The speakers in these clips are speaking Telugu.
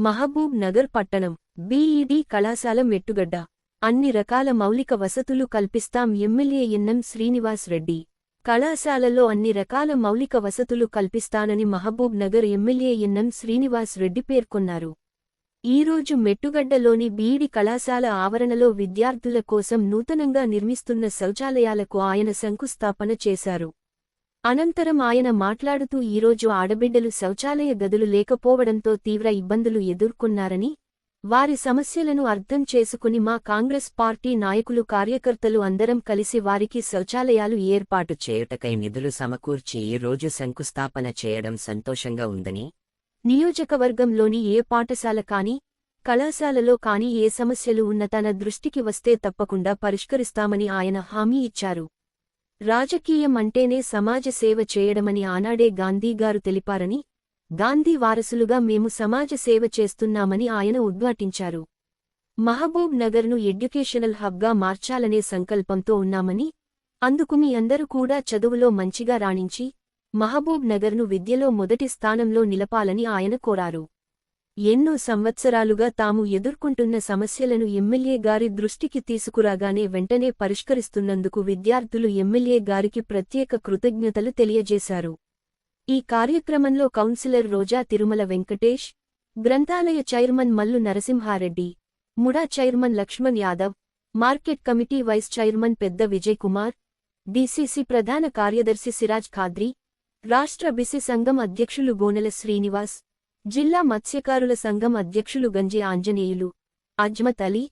మహబూబ్ నగర్ పట్టణం బీఈడీ కళాశాల మెట్టుగడ్డ అన్ని రకాల మౌలిక వసతులు కల్పిస్తాం ఎమ్మెల్యే ఎన్ఎం శ్రీనివాస్ రెడ్డి కళాశాలలో అన్ని రకాల మౌలిక వసతులు కల్పిస్తానని మహబూబ్ నగర్ ఎమ్మెల్యే ఎన్ఎం శ్రీనివాస్ రెడ్డి పేర్కొన్నారు. ఈరోజు మెట్టుగడ్డలోని బీఈడీ కళాశాల ఆవరణలో విద్యార్థుల కోసం నూతనంగా నిర్మిస్తున్న శౌచాలయాలకు ఆయన శంకుస్థాపన చేశారు. అనంతరం ఆయన మాట్లాడుతూ ఈరోజు ఆడబిడ్డలు శౌచాలయ గదులు లేకపోవడంతో తీవ్ర ఇబ్బందులు ఎదుర్కొన్నారని, వారి సమస్యలను అర్థం చేసుకుని మా కాంగ్రెస్ పార్టీ నాయకులు కార్యకర్తలు అందరం కలిసి వారికి శౌచాలయాలు ఏర్పాటు చేయుటకై నిధులు సమకూర్చి ఈ రోజు శంకుస్థాపన చేయడం సంతోషంగా ఉందని, నియోజకవర్గంలోని ఏ పాఠశాల కాని, కళాశాలలో కాని ఏ సమస్యలు ఉన్న తన దృష్టికి వస్తే తప్పకుండా పరిష్కరిస్తామని ఆయన హామీ ఇచ్చారు. రాజకీయం అంటేనే సమాజ సేవ చేయడమని ఆనాడే గాంధీగారు తెలిపారని, గాంధీ వారసులుగా మేము సమాజ సేవ చేస్తున్నామని ఆయన ఉద్ఘాటించారు. మహబూబ్ నగర్ను ఎడ్యుకేషనల్ హబ్గా మార్చాలనే సంకల్పంతో ఉన్నామని, అందుకు మీ అందరూ కూడా చదువులో మంచిగా రాణించి మహబూబ్ నగర్ను విద్యలో మొదటి స్థానంలో నిలపాలని ఆయన కోరారు. ఎన్నో సంవత్సరాలుగా తాము ఎదుర్కొంటున్న సమస్యలను ఎమ్మెల్యే గారి దృష్టికి తీసుకురాగానే వెంటనే పరిష్కరిస్తున్నందుకు విద్యార్థులు ఎమ్మెల్యే గారికి ప్రత్యేక కృతజ్ఞతలు తెలియజేశారు. ఈ కార్యక్రమంలో కౌన్సిలర్ రోజా తిరుమల వెంకటేష్, గ్రంథాలయ chairman Mallu Narasimhareddy, MUDA chairman Lakshman Yadav, market committee vice chairman పెద్ద విజయ్ కుమార్, డీసీసీ ప్రధాన కార్యదర్శి సిరాజ్ ఖాద్రీ, రాష్ట్ర బిసి సంఘం అధ్యక్షులు గోనెల శ్రీనివాస్, జిల్లా మత్స్యకారుల సంఘం అధ్యక్షులు గంజి ఆంజనేయులు, అజ్మత్ అలీ,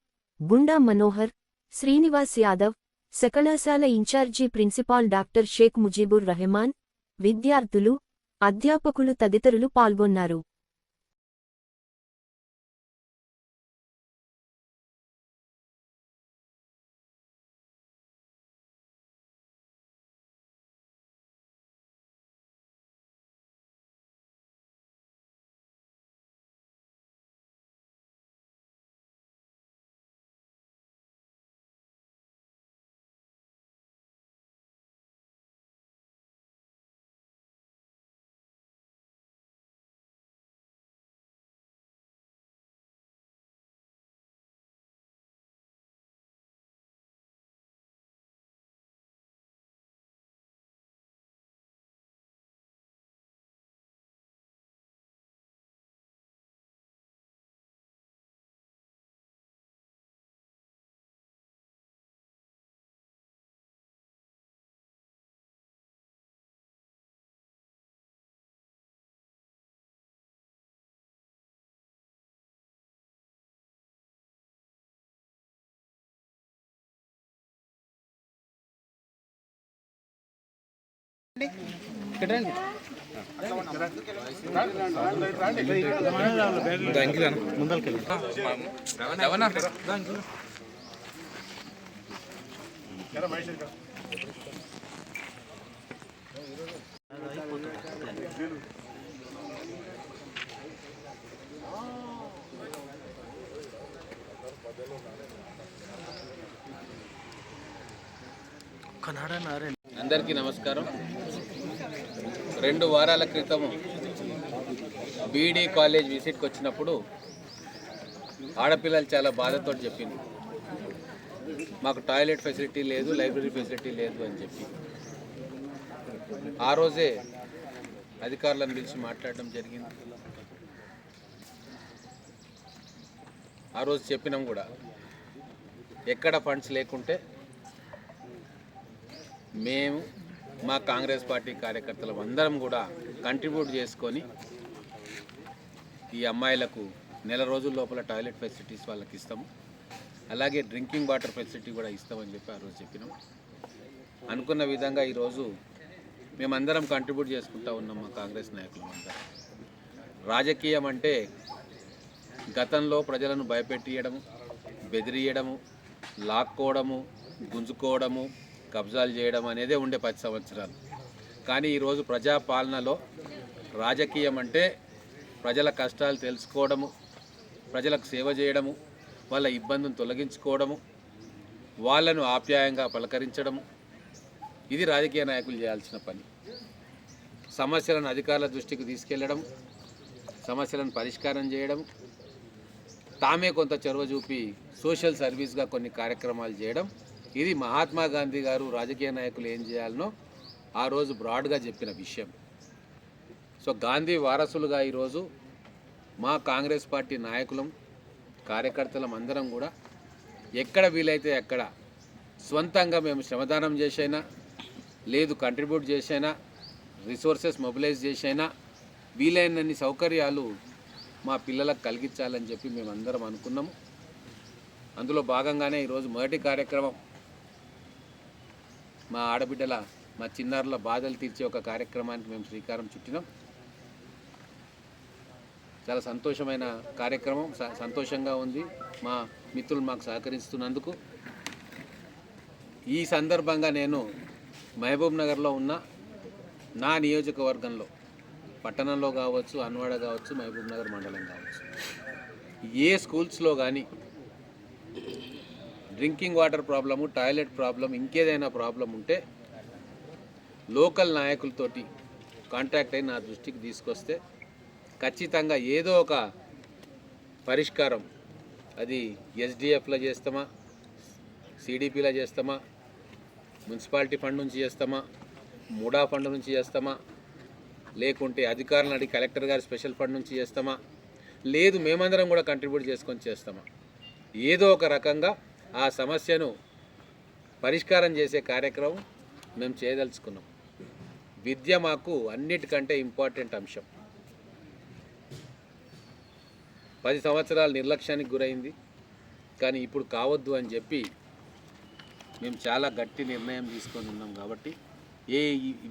గుండా మనోహర్, శ్రీనివాస్ యాదవ్, కళాశాల ఇన్ఛార్జీ ప్రిన్సిపాల్ డాక్టర్ షేక్ ముజీబుర్ రెహమాన్, విద్యార్థులు, అధ్యాపకులు తదితరులు పాల్గొన్నారు. అందరికీ నమస్కారం. 2 వారాల క్రితం బీఈడీ కాలేజ్ విజిట్కి వచ్చినప్పుడు ఆడపిల్లలు చాలా బాధతో చెప్పింది, మాకు టాయిలెట్ ఫెసిలిటీ లేదు, లైబ్రరీ ఫెసిలిటీ లేదు అని చెప్పి. ఆ రోజే అధికారులను పిలిచి మాట్లాడడం జరిగింది. ఆ రోజు చెప్పినాం కూడా, ఎక్కడ ఫండ్స్ లేకుంటే మేము మా కాంగ్రెస్ పార్టీ కార్యకర్తలు అందరం కూడా కంట్రిబ్యూట్ చేసుకొని ఈ అమ్మాయిలకు నెల రోజుల లోపల టాయిలెట్ ఫెసిలిటీస్ వాళ్ళకి ఇస్తాము, అలాగే డ్రింకింగ్ వాటర్ ఫెసిలిటీ కూడా ఇస్తామని చెప్పి ఆ రోజు చెప్పినాం. అనుకున్న విధంగా ఈరోజు మేమందరం కంట్రిబ్యూట్ చేసుకుంటూ ఉన్నాం. మా కాంగ్రెస్ నాయకులు అందరం రాజకీయం అంటే గతంలో ప్రజలను భయపెట్టియడము, బెదిరియడము, లాక్కోవడము, గుంజుకోవడము, కబ్జాలు చేయడం అనేదే ఉండే 10 సంవత్సరాలు. కానీ ఈరోజు ప్రజాపాలనలో రాజకీయం అంటే ప్రజల కష్టాలు తెలుసుకోవడము, ప్రజలకు సేవ చేయడము, వాళ్ళ ఇబ్బందులను తొలగించుకోవడము, వాళ్ళను ఆప్యాయంగా పలకరించడము, ఇది రాజకీయ నాయకులు చేయాల్సిన పని. సమస్యలను అధికారుల దృష్టికి తీసుకెళ్లడం, సమస్యలను పరిష్కారం చేయడం, తామే కొంత చొరవ చూపి సోషల్ సర్వీస్గా కొన్ని కార్యక్రమాలు చేయడం, ఇది మహాత్మా గాంధీ గారు రాజకీయ నాయకులు ఏం చేయాలనో ఆ రోజు బ్రాడ్గా చెప్పిన విషయం. సో గాంధీ వారసులుగా ఈరోజు మా కాంగ్రెస్ పార్టీ నాయకులం, కార్యకర్తలం అందరం కూడా ఎక్కడ వీలైతే అక్కడ స్వంతంగా మేము శ్రమదానం చేసైనా, లేదు కంట్రిబ్యూట్ చేసైనా, రిసోర్సెస్ మొబిలైజ్ చేసైనా వీలైనన్ని సౌకర్యాలు మా పిల్లలకు కలిగించాలని చెప్పి మేమందరం అనుకున్నాము. అందులో భాగంగానే ఈరోజు మొదటి కార్యక్రమం మా ఆడబిడ్డల, మా చిన్నారుల బాధలు తీర్చే ఒక కార్యక్రమానికి మేము శ్రీకారం చుట్టినాం. చాలా సంతోషమైన కార్యక్రమం, సంతోషంగా ఉంది మా మిత్రులు మాకు సహకరిస్తున్నందుకు. ఈ సందర్భంగా నేను మహబూబ్ నగర్లో ఉన్న నా నియోజకవర్గంలో, పట్టణంలో కావచ్చు, అన్వాడ కావచ్చు, మహబూబ్ నగర్ మండలం కావచ్చు, ఏ స్కూల్స్లో కానీ drinking water problem, toilet problem, ఇంకేదైనా ప్రాబ్లం ఉంటే లోకల్ నాయకులతోటి కాంటాక్ట్ అయి నా దృష్టికి తీసుకొస్తే ఖచ్చితంగా ఏదో ఒక పరిష్కారం, అది ఎస్డిఎఫ్లో చేస్తామా, సిడిపిలో చేస్తామా, మున్సిపాలిటీ ఫండ్ నుంచి చేస్తామా, ముడా ఫండ్ నుంచి చేస్తామా, లేకుంటే అధికారులను అడిగి కలెక్టర్ గారి స్పెషల్ ఫండ్ నుంచి చేస్తామా, లేదు మేమందరం కూడా కంట్రిబ్యూట్ చేసుకొని చేస్తామా, ఏదో ఒక రకంగా ఆ సమస్యను పరిష్కారం చేసే కార్యక్రమం మేము చేయదలుచుకున్నాం. విద్య మాకు అన్నిటికంటే ఇంపార్టెంట్ అంశం. 10 సంవత్సరాలు నిర్లక్ష్యానికి గురైంది, కానీ ఇప్పుడు కావద్దు అని చెప్పి మేము చాలా గట్టి నిర్ణయం తీసుకొని ఉన్నాం. కాబట్టి ఏ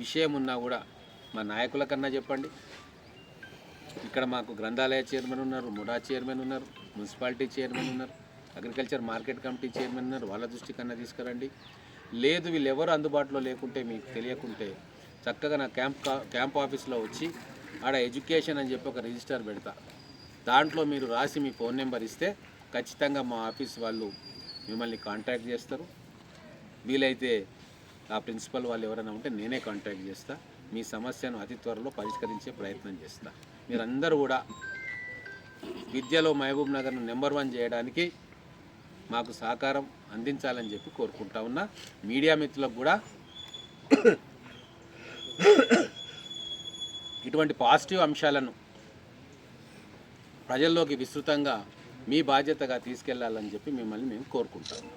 విషయం ఉన్నా కూడా మా నాయకుల కన్నా చెప్పండి. ఇక్కడ మాకు గ్రంథాలయ చైర్మన్ ఉన్నారు, ముడా చైర్మన్ ఉన్నారు, మున్సిపాలిటీ చైర్మన్ ఉన్నారు, అగ్రికల్చర్ మార్కెట్ కమిటీ చైర్మన్ ఉన్నారు, వాళ్ళ దృష్టి కన్నా తీసుకురండి. లేదు వీళ్ళెవరు అందుబాటులో లేకుంటే, మీకు తెలియకుంటే చక్కగా నా క్యాంప్ ఆఫీస్లో వచ్చి ఆడ ఎడ్యుకేషన్ అని చెప్పి ఒక రిజిస్టర్ పెడతా. దాంట్లో మీరు రాసి మీ ఫోన్ నెంబర్ ఇస్తే ఖచ్చితంగా మా ఆఫీస్ వాళ్ళు మిమ్మల్ని కాంటాక్ట్ చేస్తారు. వీలైతే ఆ ప్రిన్సిపల్ వాళ్ళు ఎవరైనా ఉంటే నేనే కాంటాక్ట్ చేస్తా. మీ సమస్యను అతి త్వరలో పరిష్కరించే ప్రయత్నం చేస్తా. మీరందరూ కూడా విద్యలో మహబూబ్ నగర్ను నెంబర్ 1 చేయడానికి మాకు సహకారం అందించాలని చెప్పి కోరుకుంటా ఉన్నా. మీడియా మిత్రులకు కూడా ఇటువంటి పాజిటివ్ అంశాలను ప్రజల్లోకి విస్తృతంగా మీ బాధ్యతగా తీసుకెళ్లాలని చెప్పి మిమ్మల్ని మేము కోరుకుంటాము.